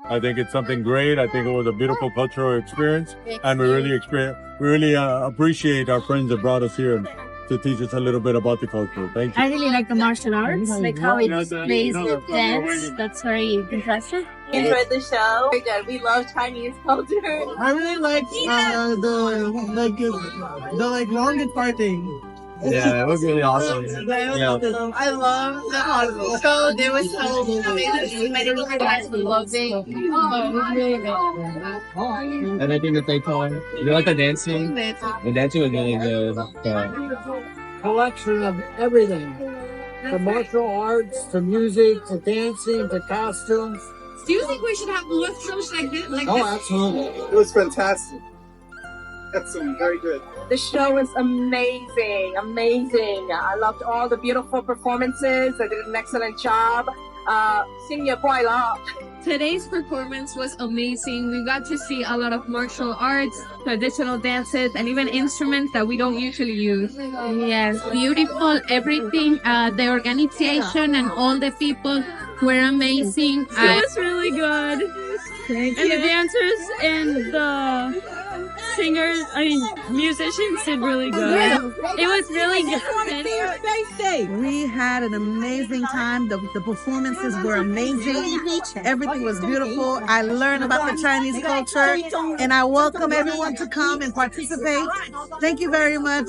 I think it's something great. I think it was a beautiful cultural experience, and we really appreciate our friends that brought us here to teach us a little bit about the culture. Thank you. I really like the martial arts, like how it displays the dance. That's very interesting. Enjoyed the show. Very good. We love Chinese culture. I really like the long departing. Yeah, it was really awesome. Yeah. I love the hospital. So there was so amazing. My little guys loved it. Oh, it was really good. And I think that they told you like the dancing? The dancing was really good. Collection of everything. From martial arts to music to dancing to costumes. Do you think we should have more shows like this? Absolutely. It was fantastic. Excellent, very good. The show was amazing, amazing. I loved all the beautiful performances. I did an excellent job. 新年快乐. Today's performance was amazing. We got to see a lot of martial arts, traditional dances, and even instruments that we don't usually use. Yes, beautiful, everything. The organization and all the people were amazing. It was really good. Thank And the dancers and the singers, musicians did really good. It was really good. We had an amazing time. The performances were amazing. Everything was beautiful. I learned about the Chinese culture, and I welcome everyone to come and participate. Thank you very much.